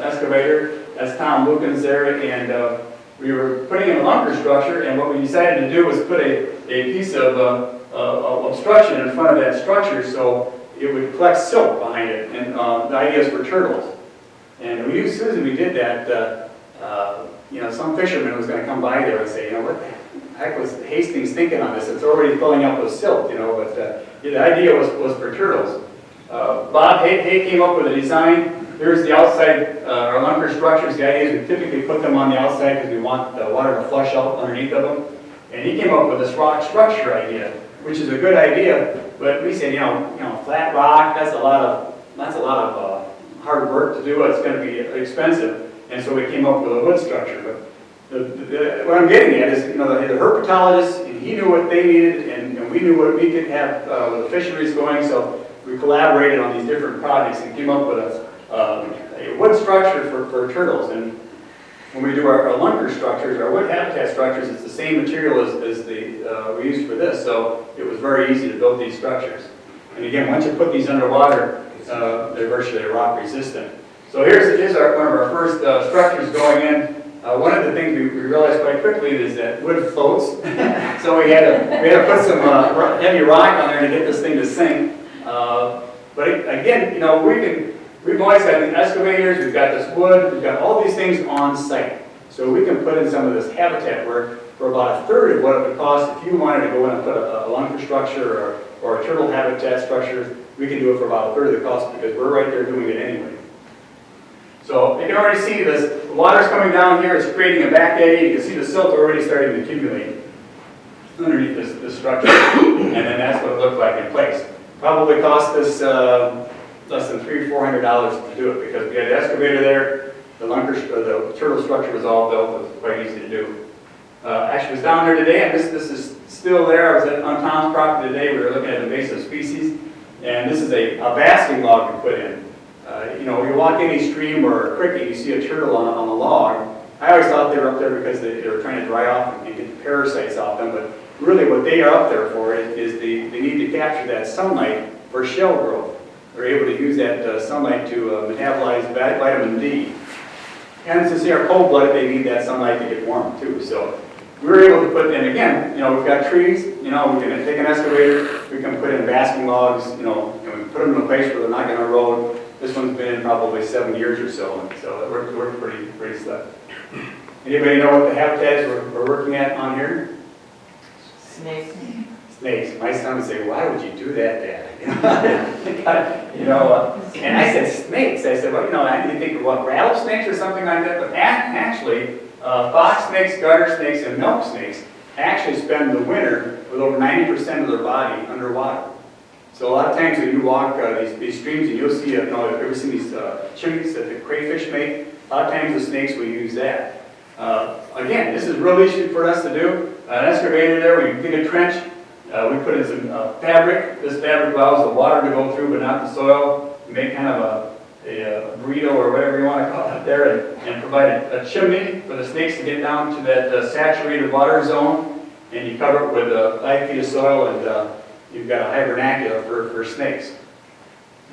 excavator. That's Tom Lukens there, and we were putting in a lunker structure, and what we decided to do was put a piece of obstruction in front of that structure so it would collect silt behind it, and the idea is for turtles. And as soon as we did that, some fisherman was going to come by there and say, what the heck was Hastings thinking on this? It's already filling up with silt, but the idea was for turtles. Bob Hay came up with a design. Here's the outside, our lunker structures. The idea is we typically put them on the outside because we want the water to flush out underneath of them. And he came up with this rock structure idea, which is a good idea, but we said, flat rock, that's a lot of hard work to do. It's going to be expensive. And so we came up with a wood structure. But what I'm getting at is, the herpetologist, he knew what they needed, and we knew what we could have with the fisheries going, so we collaborated on these different projects and came up with a wood structure for turtles. And when we do our lunker structures, our wood habitat structures, it's the same material as we used for this, so it was very easy to build these structures. And again, once you put these underwater, they're virtually rock resistant. So here's one of our first structures going in. One of the things we realized quite quickly is that wood floats. So we had to put some heavy rock on there to get this thing to sink. But again, we've always got the excavators, we've got this wood, we've got all these things on site. So we can put in some of this habitat work for about a third of what it would cost if you wanted to go in and put a lunker structure or a turtle habitat structure. We can do it for about a third of the cost because we're right there doing it anyway. So you can already see this, the water's coming down here, it's creating a back eddy. You can see the silt already starting to accumulate underneath this structure. And then that's what it looked like in place. Probably cost us less than $300 or $400 to do it because we had the excavator there, the turtle structure was all built, it was quite easy to do. Actually was down there today, and this is still there. I was on Tom's property today, we were looking at invasive species, and this is a basking log we put in. You walk any stream or a creek and you see a turtle on a log. I always thought they were up there because they were trying to dry off and get the parasites off them, but really what they are up there for is they need to capture that sunlight for shell growth. They're able to use that sunlight to metabolize vitamin D. And since they are cold-blooded, they need that sunlight to get warm too. So we were able to put in, again, we've got trees, we can take an excavator, we can put in basking logs, and we put them in a place where they're not going to erode. This one's been in probably 7 years or so, and so it worked pretty slick. Anybody know what the habitats we're working at on here? Snakes. Snakes. My son would say, "Why would you do that, Dad?" And I said, "Snakes." I said, "Well, I didn't think of what, rattlesnakes or something like that." But actually, fox snakes, garter snakes, and milk snakes actually spend the winter with over 90% of their body underwater. So a lot of times when you walk these streams, and you'll see, have you ever seen these chimneys that the crayfish make? A lot of times the snakes will use that. Again, this is real easy for us to do. An excavator there, we dig a trench, we put in some fabric. This fabric allows the water to go through, but not the soil. We make kind of a burrito or whatever you want to call it there, and provide a chimney for the snakes to get down to that saturated water zone, and you cover it with 5 feet of soil, and you've got a hibernaculum for snakes.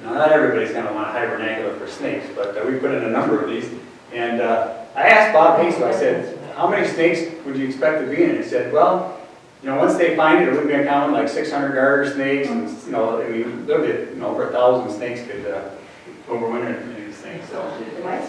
Now, not everybody's going to want a hibernaculum for snakes, but we put in a number of these. And I asked Bob Hazel, I said, "How many snakes would you expect to be in it?" He said, "Well, once they find it, we're going to count like 600 garter snakes, and there'll be over 1,000 snakes could overwinter in these things." So.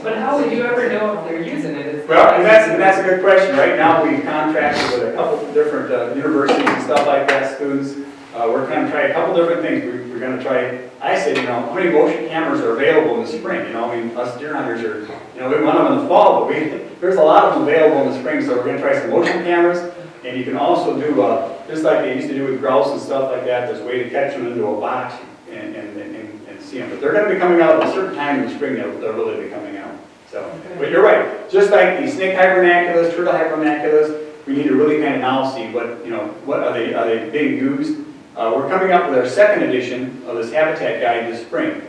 But how would you ever know if they're using it? Well, and that's a good question. Right now, we've contracted with a couple different universities and stuff like that, students. We're going to try a couple different things. We're going to try, I said, how many motion cameras are available in the spring? Us deer hunters are, we want them in the fall, but there's a lot of them available in the spring, so we're going to try some motion cameras. And you can also do, just like they used to do with grouse and stuff like that, there's a way to catch them into a box and see them. But they're going to be coming out at a certain time in the spring, they'll really be coming out. So, but you're right. Just like the snake hibernaculus, turtle hibernaculus, we need to really kind of now see what are they being used. We're coming up with our second edition of this habitat guide this spring.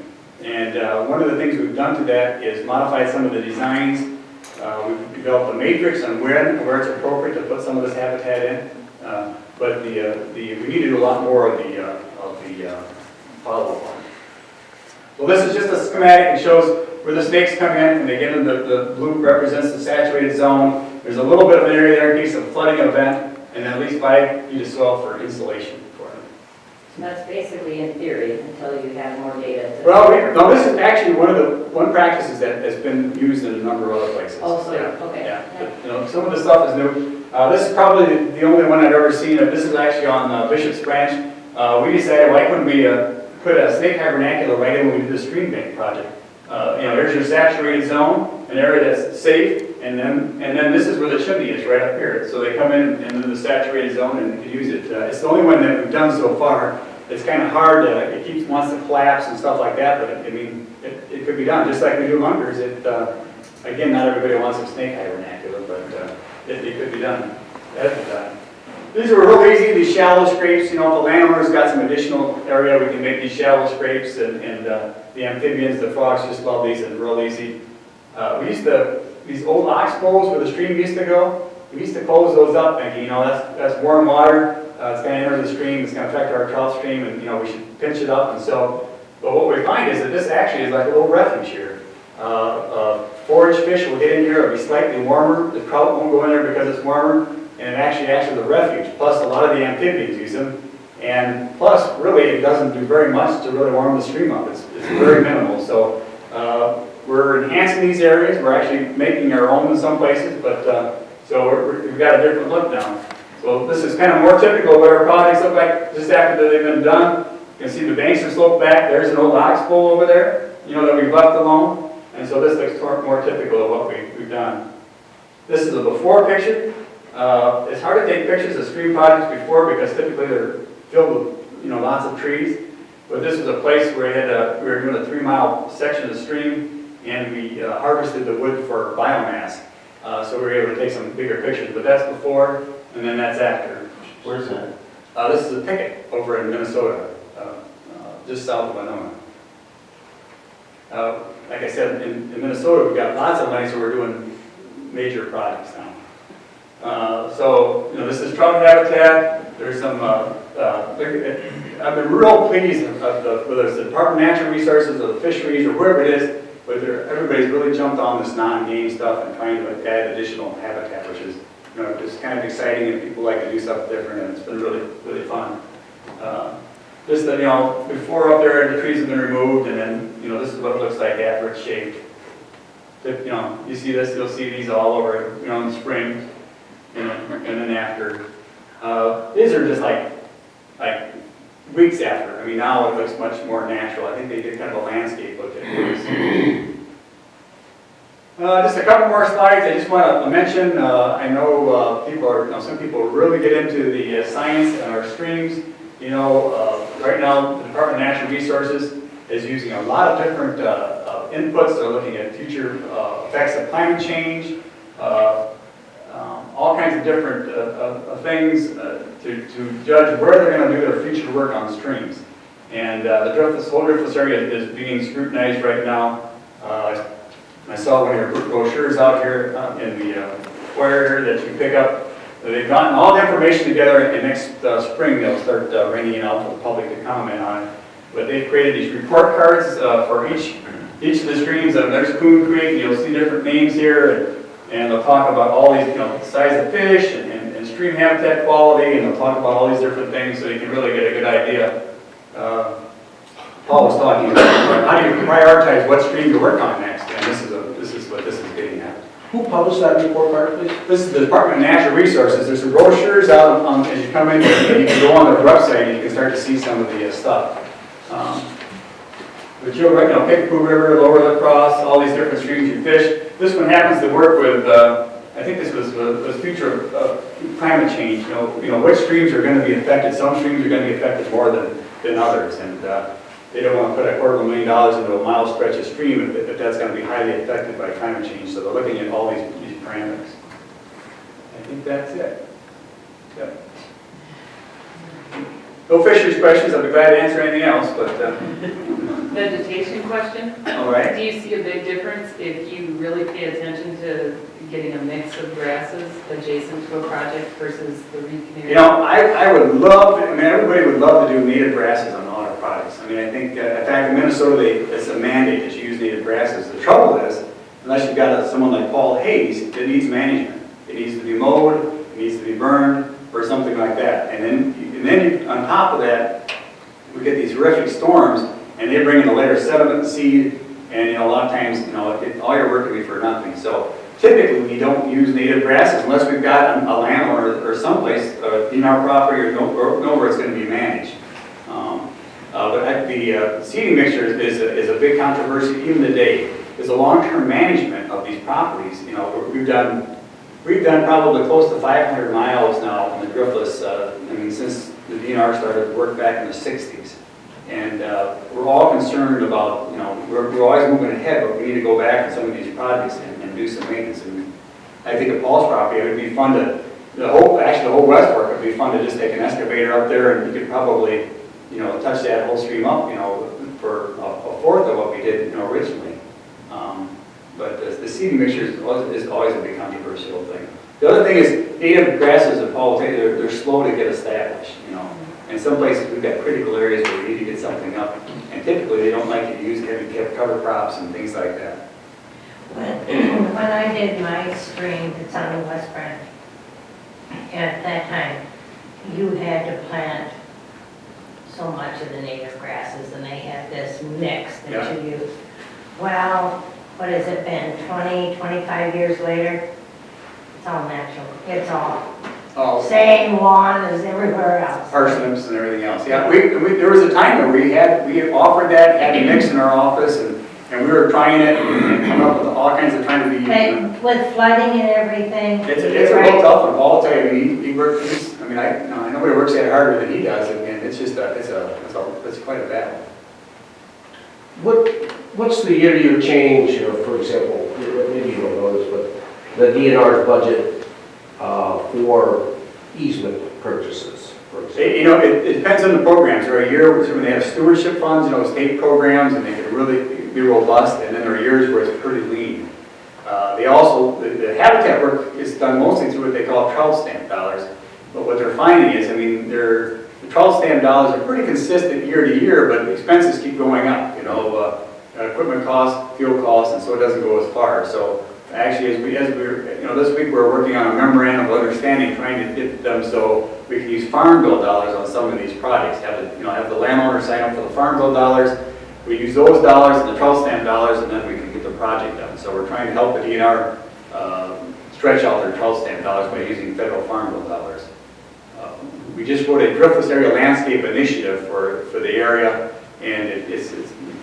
And one of the things we've done to that is modified some of the designs. We've developed a matrix on where it's appropriate to put some of this habitat in. But we need to do a lot more of the follow-up. So this is just a schematic. It shows where the snakes come in, and again, the blue represents the saturated zone. There's a little bit of an area there in case of flooding event, and then at least 5 feet of soil for insulation. That's basically in theory until you have more data. Well, no, this is actually one practice that has been used in a number of other places. Oh, so, yeah. Okay. Yeah, but, some of the stuff is new. This is probably the only one I've ever seen. This is actually on Bishop's Branch. We decided, why couldn't we put a snake hibernaculum right in when we did the stream bank project? There's your saturated zone, an area that's safe, and then this is where the chimney is, right up here. So they come in into the saturated zone and you can use it. It's the only one that we've done so far. It's kind of hard. It wants to collapse and stuff like that, but it could be done. Just like we do lunkers. Again, not everybody wants a snake hibernaculum, but it could be done. These are real easy, these shallow scrapes. If the landowner's got some additional area, we can make these shallow scrapes, and the amphibians, the frogs just love these, and real easy. These old oxbows where the stream used to go, we used to close those up thinking, that's warm water, it's going to enter the stream, it's going to affect our trout stream, and we should pinch it up. And so, but what we find is that this actually is like a little refuge here. Forage fish will get in here, it'll be slightly warmer, the trout won't go in there because it's warmer, and it actually acts as a refuge, plus a lot of the amphibians use them, and plus, really, it doesn't do very much to really warm the stream up, it's very minimal, so we're enhancing these areas, we're actually making our own in some places, but so we've got a different look now. So this is kind of more typical of what our projects look like just after they've been done. You can see the banks are sloped back, there's an old oxbow over there, that we've left alone. And so this looks more typical of what we've done. This is a before picture. It's hard to take pictures of stream projects before because typically they're filled with lots of trees. But this is a place where we were doing a 3-mile section of stream, and we harvested the wood for biomass. So we were able to take some bigger pictures. But that's before, and then that's after. Where's that? This is a picket over in Minnesota, just south of Winona. Like I said, in Minnesota, we've got lots of money, so we're doing major projects now. So, this is trout habitat. There's some, I've been real pleased whether it's the Department of Natural Resources or the fisheries or whoever it is, but everybody's really jumped on this non-game stuff and trying to add additional habitat, which is, just kind of exciting, and people like to do stuff different, and it's been really, really fun. Just that, before up there, the trees have been removed, and then, this is what it looks like after it's shaped. You see this, you'll see these all over, in the spring, and then after. These are just like weeks after. I mean, now it looks much more natural. I think they did kind of a landscape look at this. Just a couple more slides. I just want to mention, I know some people really get into the science and our streams. Right now, the Department of Natural Resources is using a lot of different inputs. They're looking at future effects of climate change, all kinds of different things to judge where they're going to do their future work on streams. And the whole Driftless area is being scrutinized right now. I saw one of your brochures out here in the foyer that you pick up. They've gotten all the information together, and next spring they'll start bringing it out to the public to comment on it. But they've created these report cards for each of the streams. There's Coon Creek, you'll see different names here, and they'll talk about all these, size of fish and stream habitat quality, and they'll talk about all these different things so you can really get a good idea. Paul was talking about how do you prioritize what stream to work on next, and this is what this is getting at. Who published that report card, please? This is the Department of Natural Resources. There's some brochures out as you come in, and you can go on their website and you can start to see some of the stuff. But you'll Kickapoo River, Lower Lacrosse, all these different streams you fish. This one happens to work with, I think this was future climate change. Which streams are going to be affected. Some streams are going to be affected more than others, and they don't want to put $250,000 into a mile stretch of stream if that's going to be highly affected by climate change. So they're looking at all these parameters. I think that's it. Yep. No fisheries questions. I'll be glad to answer anything else. But Vegetation question. all right. Do you see a big difference if you really pay attention to getting a mix of grasses adjacent to a project versus the reed canary? I would love, everybody would love to do native grasses on all our projects. I think, in fact, in Minnesota, it's a mandate that you use native grasses. The trouble is, unless you've got someone like Paul Hayes, it needs management. It needs to be mowed, it needs to be burned, or something like that. And then on top of that, we get these horrific storms, and they bring in the layer sediment seed, and a lot of times, all your work can be for nothing. So typically, we don't use native grasses unless we've got a landowner or someplace in our property or know where it's going to be managed. But the seeding mixture is a big controversy even today. There's a long-term management of these properties. We've done probably close to 500 miles now in the Driftless. Since the DNR started work back in the 60s. And we're all concerned about, we're always moving ahead, but we need to go back to some of these projects and do some maintenance. And I think at Paul's property, it would be fun to, the whole west fork would be fun to just take an excavator up there, and you could probably, touch that whole stream up, for a fourth of what we did, originally. But the seeding mixture is always a big controversial thing. The other thing is native grasses, and Paul will tell you, they're slow to get established, In some places, we've got critical areas where we need to get something up, and typically they don't like you to use heavy cover crops and things like that. When I did my stream, it's on the West Branch, at that time, you had to plant so much of the native grasses, and they had this mix that you used. Well, what has it been, 20, 25 years later? It's all natural. It's all same lawn as everywhere else. Parsnips and everything else. Yeah, there was a time where we offered that, had a mix in our office, and we were trying it and come up with all kinds of trying to be. But with flooding and everything. It's a real tough one. Paul will tell you, he works. Nobody works that harder than he does, and it's just it's quite a battle. What's the year-to-year change, for example, maybe you don't know this, but the DNR's budget for easement purchases, for example? It depends on the programs. There are years when they have stewardship funds, state programs, and they can really be robust, and then there are years where it's pretty lean. The habitat work is done mostly through what they call trout stamp dollars, but what they're finding is, the trout stamp dollars are pretty consistent year to year, but expenses keep going up, equipment costs, fuel costs, and so it doesn't go as far. So actually, this week we're working on a memorandum of understanding, trying to get them so we can use farm bill dollars on some of these projects. Have the landowner sign up for the farm bill dollars. We use those dollars and the trout stamp dollars, and then we can get the project done. So we're trying to help the DNR stretch out their trout stamp dollars by using federal farm bill dollars. We just wrote a Driftless area landscape initiative for the area, and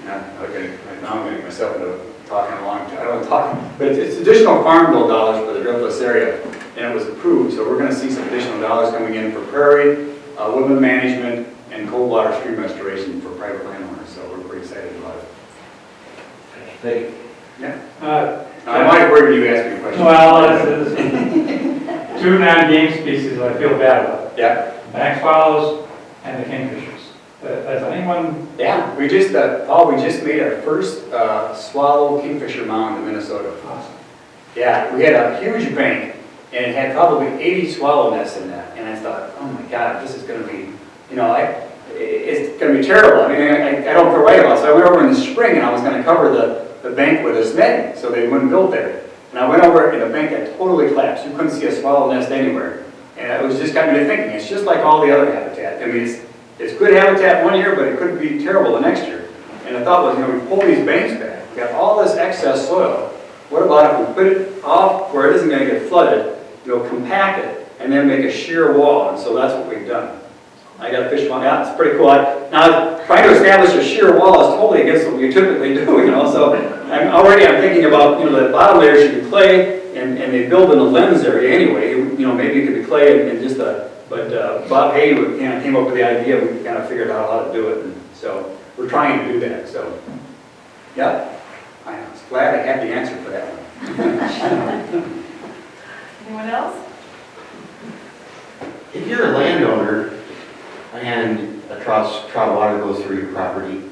now I'm getting myself into talking a long time. I don't want to talk, but it's additional farm bill dollars for the Driftless area, and it was approved. So we're going to see some additional dollars coming in for prairie, woodland management, and cold water stream restoration for private landowners. So we're pretty excited about it. Thank you. Yeah. I might have heard you ask me a question. Well, this is two non-game species I feel bad about. Yeah. Bank swallows and the kingfishers. Has anyone? Yeah, we just made our first swallow kingfisher mound in Minnesota. Awesome. Yeah, we had a huge bank, and it had probably 80 swallow nests in that. And I thought, oh my God, this is going to be, it's going to be terrible. I mean, I don't feel right about it. So I went over in the spring, and I was going to cover the bank with a netting so they wouldn't build there. And I went over, and the bank had totally collapsed. You couldn't see a swallow nest anywhere. And it was just got me to thinking, it's just like all the other habitat. I mean, it's good habitat one year, but it could be terrible the next year. And the thought was, we pull these banks back, we got all this excess soil. What about if we put it off where it isn't going to get flooded, compact it, and then make a sheer wall? And so that's what we've done. I got a fish pond out, it's pretty cool. Now, trying to establish a sheer wall is totally against what we typically do, so I'm thinking about, the bottom layer should be clay, and they build in the lens area anyway. Maybe it could be clay and just but Bob Hay came up with the idea. We kind of figured out how to do it, and so we're trying to do that. So, yeah, I was glad I had the answer for that one. Anyone else? If you're a landowner and a trout water goes through your property,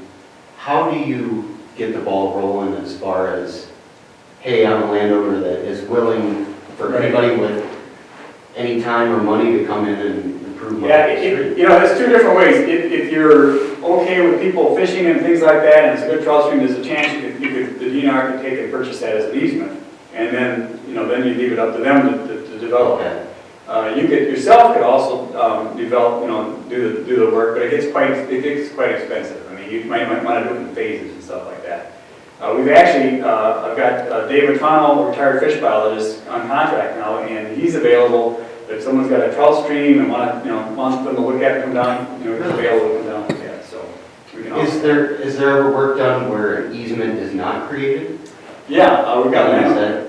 how do you get the ball rolling as far as, hey, I'm a landowner that is willing for anybody with any time or money to come in and improve my stream? There's two different ways. If you're okay with people fishing and things like that, and it's a good trout stream, there's a chance the DNR could take and purchase that as an easement, and then then you leave it up to them to develop it. You could also develop, do the work, but it gets quite expensive. I mean, you might want to do it in phases and stuff like that. We've actually, I've got David Connell, retired fish biologist, on contract now, and he's available if someone's got a trout stream and wants them to look at it, come down, he's available to come down and look at it. So we can also. Is there ever work done where an easement is not created? Yeah, we've got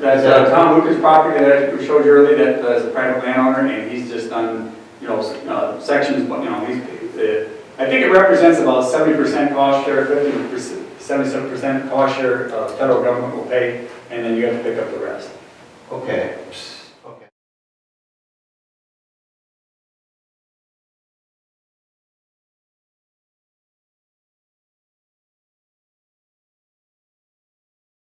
that. Tom Lucas property that I showed you earlier, that is a private landowner, and he's just done, sections, but I think it represents about 70% cost share, 77% cost share, federal government will pay, and then you have to pick up the rest. Okay.